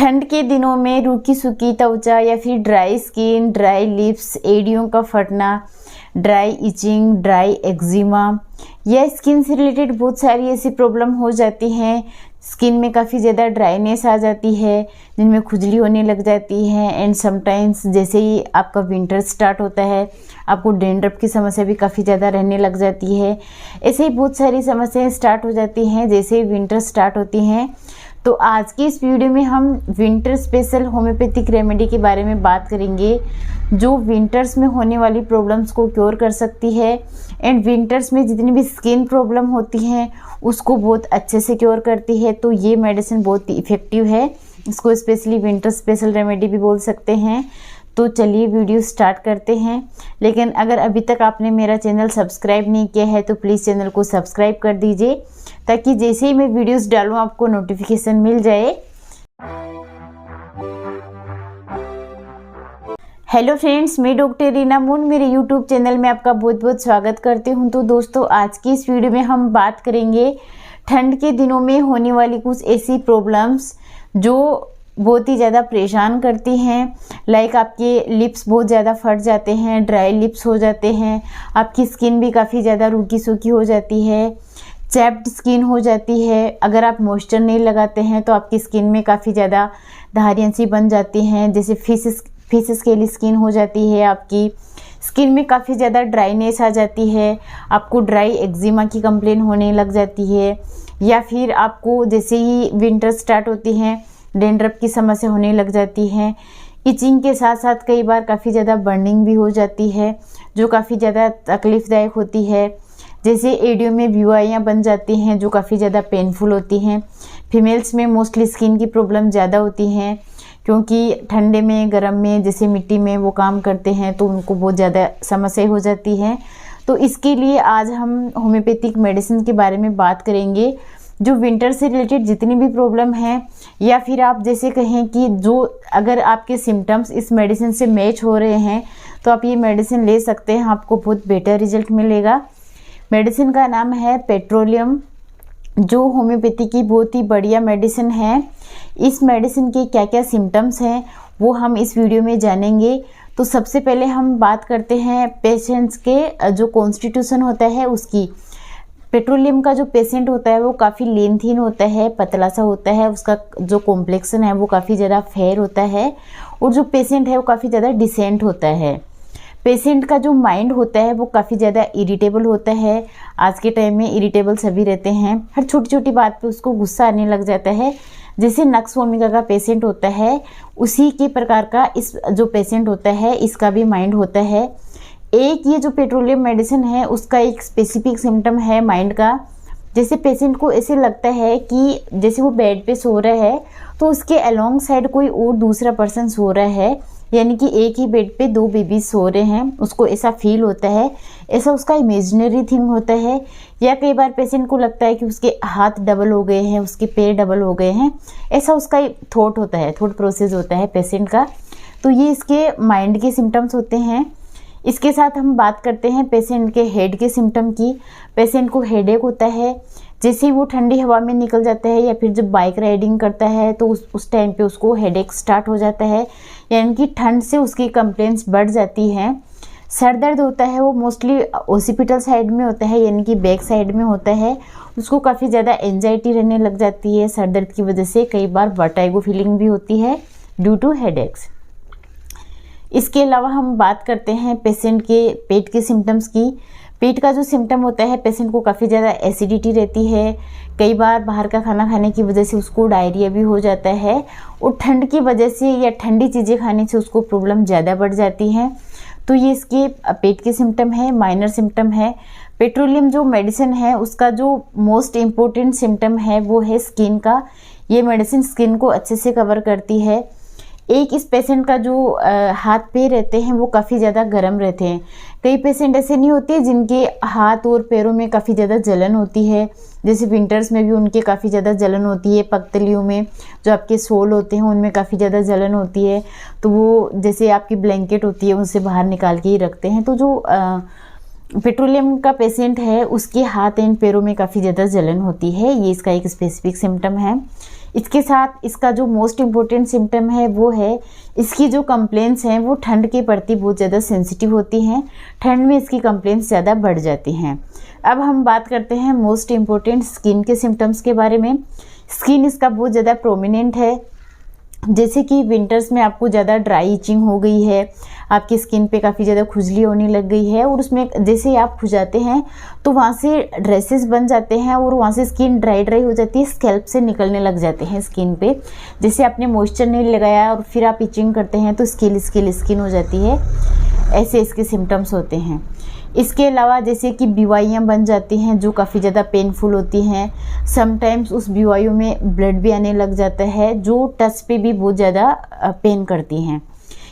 ठंड के दिनों में रूखी सूखी त्वचा या फिर ड्राई स्किन, ड्राई लिप्स, एड़ियों का फटना, ड्राई इचिंग, ड्राई एक्जिमा या स्किन से रिलेटेड बहुत सारी ऐसी प्रॉब्लम हो जाती हैं। स्किन में काफ़ी ज़्यादा ड्राइनेस आ जाती है, जिनमें खुजली होने लग जाती है एंड समटाइम्स जैसे ही आपका विंटर स्टार्ट होता है आपको डैंड्रफ की समस्या भी काफ़ी ज़्यादा रहने लग जाती है। ऐसे ही बहुत सारी समस्याएं स्टार्ट हो जाती हैं जैसे ही विंटर स्टार्ट होती हैं। तो आज की इस वीडियो में हम विंटर स्पेशल होम्योपैथिक रेमेडी के बारे में बात करेंगे जो विंटर्स में होने वाली प्रॉब्लम्स को क्योर कर सकती है एंड विंटर्स में जितनी भी स्किन प्रॉब्लम होती हैं उसको बहुत अच्छे से क्योर करती है। तो ये मेडिसिन बहुत ही इफ़ेक्टिव है, इसको स्पेशली विंटर स्पेशल रेमेडी भी बोल सकते हैं। तो चलिए वीडियो स्टार्ट करते हैं। लेकिन अगर अभी तक आपने मेरा चैनल सब्सक्राइब नहीं किया है तो प्लीज़ चैनल को सब्सक्राइब कर दीजिए ताकि जैसे ही मैं वीडियोस डालूं आपको नोटिफिकेशन मिल जाए। हेलो फ्रेंड्स, मैं डॉक्टर रीना मून मेरे यूट्यूब चैनल में आपका बहुत बहुत स्वागत करती हूं। तो दोस्तों आज की इस वीडियो में हम बात करेंगे ठंड के दिनों में होने वाली कुछ ऐसी प्रॉब्लम्स जो बहुत ही ज़्यादा परेशान करती हैं। लाइक आपके लिप्स बहुत ज़्यादा फट जाते हैं, ड्राई लिप्स हो जाते हैं, आपकी स्किन भी काफ़ी ज़्यादा रूखी सूखी हो जाती है, चैप्ड स्किन हो जाती है। अगर आप मॉइस्चर नहीं लगाते हैं तो आपकी स्किन में काफ़ी ज़्यादा धारियाँ सी बन जाती हैं, जैसे फिश स्केली स्किन हो जाती है। आपकी स्किन में काफ़ी ज़्यादा ड्राइनेस आ जाती है, आपको ड्राई एक्जिमा की कंप्लेन होने लग जाती है, या फिर आपको जैसे ही विंटर स्टार्ट होती है डैंड्रफ की समस्या होने लग जाती है। इचिंग के साथ साथ कई बार काफ़ी ज़्यादा बर्निंग भी हो जाती है जो काफ़ी ज़्यादा तकलीफ़दायक होती है। जैसे एड़ियों में व्यूआइयाँ बन जाती हैं जो काफ़ी ज़्यादा पेनफुल होती हैं। फीमेल्स में मोस्टली स्किन की प्रॉब्लम ज़्यादा होती हैं क्योंकि ठंडे में गर्म में जैसे मिट्टी में वो काम करते हैं तो उनको बहुत ज़्यादा समस्या हो जाती है। तो इसके लिए आज हम होम्योपैथिक मेडिसिन के बारे में बात करेंगे जो विंटर से रिलेटेड जितनी भी प्रॉब्लम है, या फिर आप जैसे कहें कि जो अगर आपके सिम्टम्स इस मेडिसिन से मैच हो रहे हैं तो आप ये मेडिसिन ले सकते हैं, आपको बहुत बेटर रिजल्ट मिलेगा। मेडिसिन का नाम है पेट्रोलियम, जो होम्योपैथी की बहुत ही बढ़िया मेडिसिन है। इस मेडिसिन के क्या क्या सिम्टम्स हैं वो हम इस वीडियो में जानेंगे। तो सबसे पहले हम बात करते हैं पेशेंट्स के जो कॉन्स्टिट्यूशन होता है उसकी। पेट्रोलियम का जो पेशेंट होता है वो काफ़ी लेन थीन होता है, पतला सा होता है, उसका जो कॉम्प्लेक्शन है वो काफ़ी ज़्यादा फेयर होता है और जो पेशेंट है वो काफ़ी ज़्यादा डिसेंट होता है। पेशेंट का जो माइंड होता है वो काफ़ी ज़्यादा इरिटेबल होता है। आज के टाइम में इरिटेबल सभी रहते हैं, हर छोटी छोटी बात पे उसको गुस्सा आने लग जाता है। जैसे नक्स वोमिका का पेशेंट होता है उसी के प्रकार का इस जो पेशेंट होता है इसका भी माइंड होता है। एक ये जो पेट्रोलियम मेडिसिन है उसका एक स्पेसिफिक सिम्टम है माइंड का। जैसे पेशेंट को ऐसे लगता है कि जैसे वो बेड पे सो रहा है तो उसके अलोंग साइड कोई और दूसरा पर्सन सो रहा है, यानी कि एक ही बेड पे दो बेबीज सो रहे हैं, उसको ऐसा फील होता है। ऐसा उसका इमेजिनरी थिंग होता है। या कई बार पेशेंट को लगता है कि उसके हाथ डबल हो गए हैं, उसके पैर डबल हो गए हैं, ऐसा उसका थॉट होता है, थॉट प्रोसेस होता है पेशेंट का। तो ये इसके माइंड के सिम्टम्स होते हैं। इसके साथ हम बात करते हैं पेशेंट के हेड के सिम्टम की। पेशेंट को हेडेक होता है, जैसे ही वो ठंडी हवा में निकल जाता है या फिर जब बाइक राइडिंग करता है तो उस टाइम पे उसको हेडेक स्टार्ट हो जाता है, यानी कि ठंड से उसकी कंप्लेंट्स बढ़ जाती हैं। सर दर्द होता है वो मोस्टली ओसिपिटल साइड में होता है, यानी कि बैक साइड में होता है। उसको काफ़ी ज़्यादा एंजाइटी रहने लग जाती है सर दर्द की वजह से। कई बार वर्टाइगो फीलिंग भी होती है ड्यू टू हेडेक्स। इसके अलावा हम बात करते हैं पेशेंट के पेट के सिम्टम्स की। पेट का जो सिम्टम होता है पेशेंट को काफ़ी ज़्यादा एसिडिटी रहती है। कई बार बाहर का खाना खाने की वजह से उसको डायरिया भी हो जाता है और ठंड की वजह से या ठंडी चीज़ें खाने से उसको प्रॉब्लम ज़्यादा बढ़ जाती हैं। तो ये इसके पेट के सिम्टम है, माइनर सिम्टम है। पेट्रोलियम जो मेडिसिन है उसका जो मोस्ट इम्पोर्टेंट सिम्टम है वो है स्किन का। ये मेडिसिन स्किन को अच्छे से कवर करती है। एक इस पेशेंट का जो हाथ पैर रहते हैं वो काफ़ी ज़्यादा गर्म रहते हैं। कई पेशेंट ऐसे नहीं होते जिनके हाथ और पैरों में काफ़ी ज़्यादा जलन होती है, जैसे विंटर्स में भी उनके काफ़ी ज़्यादा जलन होती है। पगतलियों में जो आपके सोल होते हैं उनमें काफ़ी ज़्यादा जलन होती है, तो वो जैसे आपकी ब्लैंकेट होती है उनसे बाहर निकाल के ही रखते हैं। तो जो पेट्रोलियम का पेशेंट है उसके हाथ एंड पैरों में काफ़ी ज़्यादा जलन होती है, ये इसका एक स्पेसिफिक सिम्टम है। इसके साथ इसका जो मोस्ट इम्पोर्टेंट सिम्टम है वो है इसकी जो कंप्लेंट्स हैं वो ठंड के प्रति बहुत ज़्यादा सेंसिटिव होती हैं। ठंड में इसकी कंप्लेंट्स ज़्यादा बढ़ जाती हैं। अब हम बात करते हैं मोस्ट इम्पोर्टेंट स्किन के सिम्टम्स के बारे में। स्किन इसका बहुत ज़्यादा प्रोमिनेंट है, जैसे कि विंटर्स में आपको ज़्यादा ड्राई इचिंग हो गई है, आपकी स्किन पे काफ़ी ज़्यादा खुजली होने लग गई है और उसमें जैसे ही आप खुजाते हैं तो वहाँ से ड्रेसेस बन जाते हैं और वहाँ से स्किन ड्राई हो जाती है, स्कैल्प से निकलने लग जाते हैं स्किन पे। जैसे आपने मॉइस्चर नहीं लगाया और फिर आप इचिंग करते हैं तो स्किल स्किन हो जाती है, ऐसे इसके सिम्टम्स होते हैं। इसके अलावा जैसे कि बीवाइयाँ बन जाती हैं जो काफ़ी ज़्यादा पेनफुल होती हैं। समटाइम्स उस बीवाइयों में ब्लड भी आने लग जाता है जो टच पे भी बहुत ज़्यादा पेन करती हैं।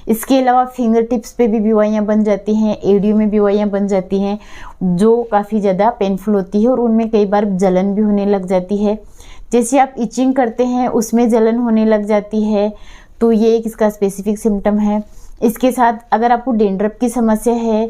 इसके अलावा फिंगर टिप्स पे भी बीवाइयाँ बन जाती हैं, एडियो में बीवाइयाँ बन जाती हैं जो काफ़ी ज़्यादा पेनफुल होती है और उनमें कई बार जलन भी होने लग जाती है। जैसे आप इचिंग करते हैं उसमें जलन होने लग जाती है, तो ये एक इसका स्पेसिफिक सिम्टम है। इसके साथ अगर आपको डेंड्रफ की समस्या है,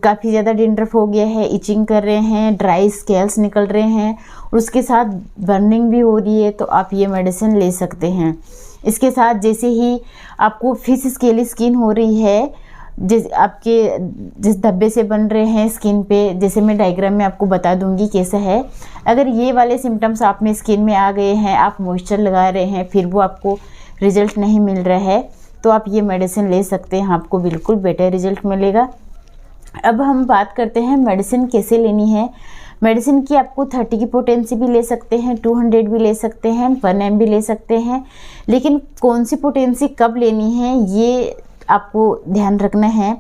काफ़ी ज़्यादा डेंड्रफ हो गया है, इचिंग कर रहे हैं, ड्राई स्केल्स निकल रहे हैं और उसके साथ बर्निंग भी हो रही है, तो आप ये मेडिसिन ले सकते हैं। इसके साथ जैसे ही आपको फिश स्केली स्किन हो रही है, जिस धब्बे से बन रहे हैं स्किन पे, जैसे मैं डायग्राम में आपको बता दूंगी कैसा है। अगर ये वाले सिम्टम्स आप में स्किन में आ गए हैं, आप मॉइस्चर लगा रहे हैं फिर वो आपको रिजल्ट नहीं मिल रहा है, तो आप ये मेडिसिन ले सकते हैं, आपको बिल्कुल बेटर रिजल्ट मिलेगा। अब हम बात करते हैं मेडिसिन कैसे लेनी है। मेडिसिन की आपको 30 की पोटेंसी भी ले सकते हैं, 200 भी ले सकते हैं, 1 mg भी ले सकते हैं, लेकिन कौन सी पोटेंसी कब लेनी है ये आपको ध्यान रखना है।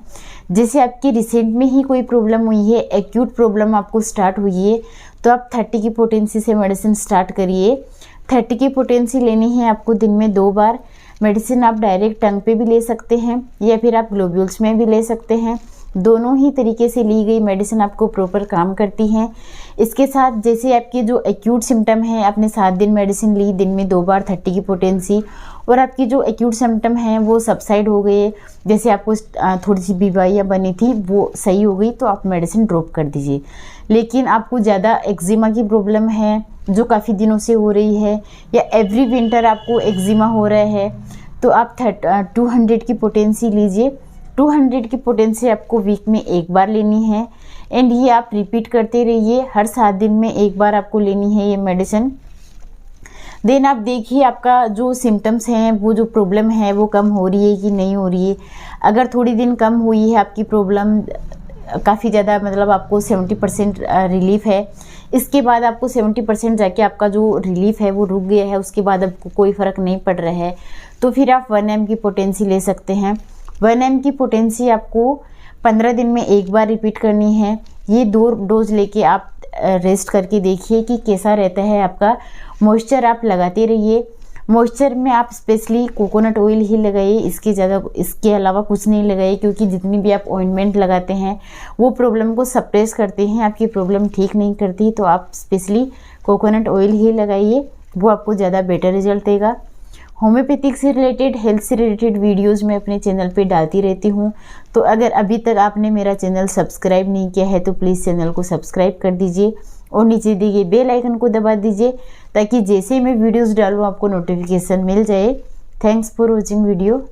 जैसे आपकी रिसेंट में ही कोई प्रॉब्लम हुई है, एक्यूट प्रॉब्लम आपको स्टार्ट हुई है, तो आप 30 की पोटेंसी से मेडिसिन स्टार्ट करिए। 30 की पोटेंसी लेनी है आपको दिन में 2 बार। मेडिसिन आप डायरेक्ट टंग पे भी ले सकते हैं या फिर आप ग्लोब्यूल्स में भी ले सकते हैं। दोनों ही तरीके से ली गई मेडिसिन आपको प्रॉपर काम करती हैं। इसके साथ जैसे आपके जो एक्यूट सिम्टम है, आपने 7 दिन मेडिसिन ली, दिन में 2 बार 30 की पोटेंसी, और आपकी जो एक्यूट सिम्टम है वो सबसाइड हो गए, जैसे आपको थोड़ी सी बीमारियाँ बनी थी वो सही हो गई, तो आप मेडिसिन ड्रॉप कर दीजिए। लेकिन आपको ज़्यादा एक्जिमा की प्रॉब्लम है जो काफ़ी दिनों से हो रही है, या एवरी विंटर आपको एक्जिमा हो रहा है, तो आप 200 की पोटेंसी लीजिए। 200 की पोटेंसी आपको वीक में 1 बार लेनी है एंड ये आप रिपीट करते रहिए। हर 7 दिन में 1 बार आपको लेनी है ये मेडिसिन। देन आप देखिए आपका जो सिम्टम्स हैं, वो जो प्रॉब्लम है वो कम हो रही है कि नहीं हो रही है। अगर थोड़ी दिन कम हुई है आपकी प्रॉब्लम, काफ़ी ज़्यादा मतलब आपको 70% रिलीफ है, इसके बाद आपको 70% जाके आपका जो रिलीफ है वो रुक गया है, उसके बाद आपको कोई फ़र्क नहीं पड़ रहा है, तो फिर आप 1 mg की पोटेंसी ले सकते हैं। 1 mg की पोटेंसी आपको 15 दिन में 1 बार रिपीट करनी है। ये 2 डोज लेके आप रेस्ट करके देखिए कि कैसा रहता है आपका। मॉइस्चर आप लगाते रहिए। मॉइस्चर में आप स्पेशली कोकोनट ऑयल ही लगाइए, इसके अलावा कुछ नहीं लगाइए, क्योंकि जितनी भी आप ऑइंटमेंट लगाते हैं वो प्रॉब्लम को सप्रेस करते हैं, आपकी प्रॉब्लम ठीक नहीं करती। तो आप स्पेशली कोकोनट ऑयल ही लगाइए, वो आपको ज़्यादा बेटर रिजल्ट देगा। होम्योपैथिक से रिलेटेड, हेल्थ से रिलेटेड वीडियोस मैं अपने चैनल पे डालती रहती हूँ, तो अगर अभी तक आपने मेरा चैनल सब्सक्राइब नहीं किया है तो प्लीज़ चैनल को सब्सक्राइब कर दीजिए और नीचे दिए गए बेल आइकन को दबा दीजिए, ताकि जैसे ही मैं वीडियोस डालूँ आपको नोटिफिकेशन मिल जाए। Thanks for watching video.